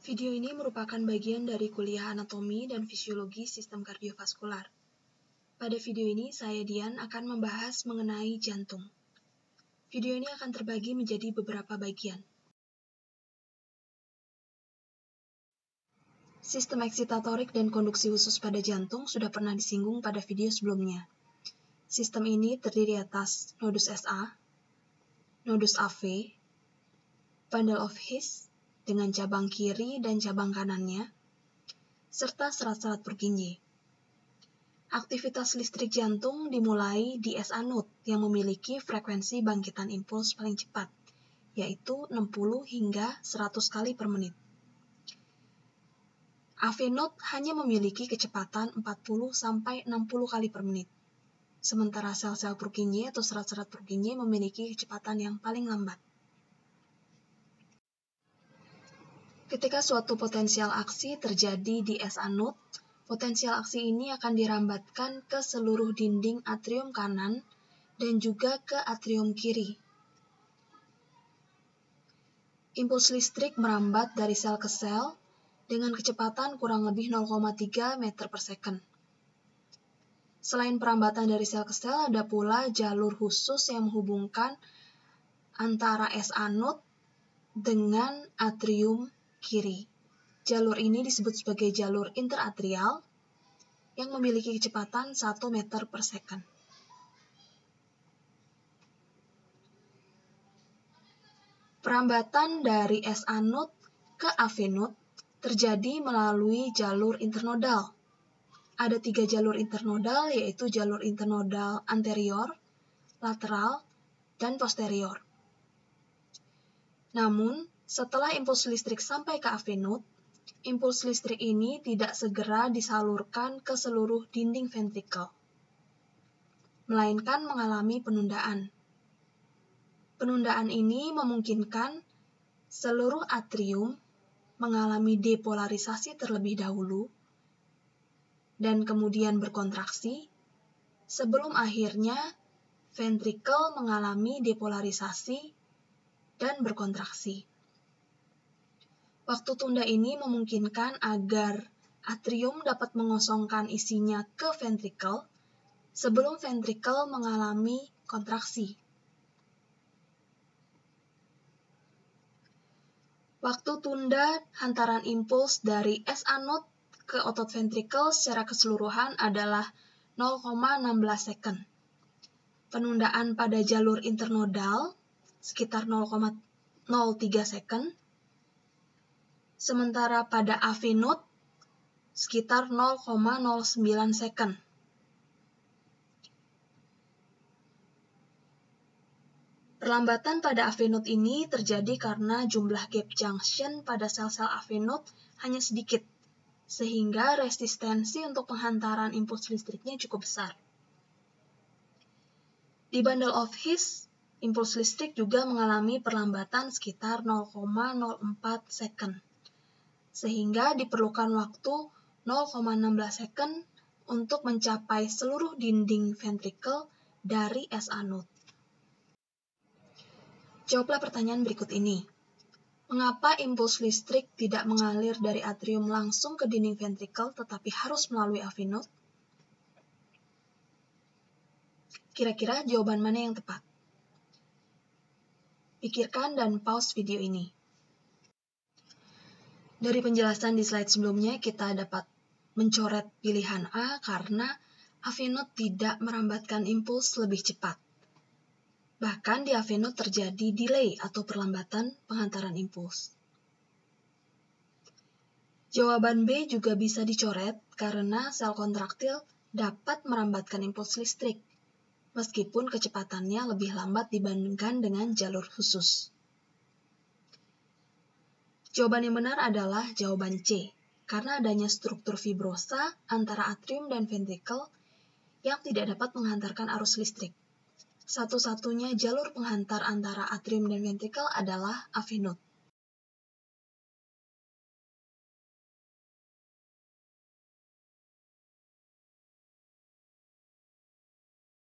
Video ini merupakan bagian dari kuliah anatomi dan fisiologi sistem kardiovaskular. Pada video ini, saya Dian akan membahas mengenai jantung. Video ini akan terbagi menjadi beberapa bagian. Sistem eksitatorik dan konduksi khusus pada jantung sudah pernah disinggung pada video sebelumnya. Sistem ini terdiri atas nodus SA, nodus AV, bundle of His dengan cabang kiri dan cabang kanannya, serta serat-serat Purkinje. Aktivitas listrik jantung dimulai di SA node yang memiliki frekuensi bangkitan impuls paling cepat, yaitu 60 hingga 100 kali per menit. AV node hanya memiliki kecepatan 40 sampai 60 kali per menit, sementara sel-sel Purkinje atau serat-serat Purkinje memiliki kecepatan yang paling lambat. Ketika suatu potensial aksi terjadi di SA node, potensial aksi ini akan dirambatkan ke seluruh dinding atrium kanan dan juga ke atrium kiri. Impuls listrik merambat dari sel ke sel dengan kecepatan kurang lebih 0,3 meter per second. Selain perambatan dari sel ke sel, ada pula jalur khusus yang menghubungkan antara SA node dengan atrium kiri. Jalur ini disebut sebagai jalur interatrial yang memiliki kecepatan 1 meter per second. Perambatan dari SA node ke AV node terjadi melalui jalur internodal. Ada 3 jalur internodal, yaitu jalur internodal anterior, lateral, dan posterior. Namun, setelah impuls listrik sampai ke AV node, impuls listrik ini tidak segera disalurkan ke seluruh dinding ventrikel, melainkan mengalami penundaan. Penundaan ini memungkinkan seluruh atrium mengalami depolarisasi terlebih dahulu dan kemudian berkontraksi, sebelum akhirnya ventrikel mengalami depolarisasi dan berkontraksi. Waktu tunda ini memungkinkan agar atrium dapat mengosongkan isinya ke ventrikel sebelum ventrikel mengalami kontraksi. Waktu tunda hantaran impuls dari SA node ke otot ventrikel secara keseluruhan adalah 0,16 second. Penundaan pada jalur internodal sekitar 0,03 second. Sementara pada AV node sekitar 0,09 second. Perlambatan pada AV node ini terjadi karena jumlah gap junction pada sel-sel AV node hanya sedikit, sehingga resistensi untuk penghantaran impuls listriknya cukup besar. Di bundle of His, impuls listrik juga mengalami perlambatan sekitar 0,04 second. Sehingga diperlukan waktu 0,16 second untuk mencapai seluruh dinding ventrikel dari SA node. Jawablah pertanyaan berikut ini. Mengapa impuls listrik tidak mengalir dari atrium langsung ke dinding ventrikel tetapi harus melalui AV node? Kira-kira jawaban mana yang tepat? Pikirkan dan pause video ini. Dari penjelasan di slide sebelumnya, kita dapat mencoret pilihan A karena AV node tidak merambatkan impuls lebih cepat. Bahkan di AV node terjadi delay atau perlambatan penghantaran impuls. Jawaban B juga bisa dicoret karena sel kontraktil dapat merambatkan impuls listrik, meskipun kecepatannya lebih lambat dibandingkan dengan jalur khusus. Jawaban yang benar adalah jawaban C, karena adanya struktur fibrosa antara atrium dan ventrikel yang tidak dapat menghantarkan arus listrik. Satu-satunya jalur penghantar antara atrium dan ventrikel adalah AV node.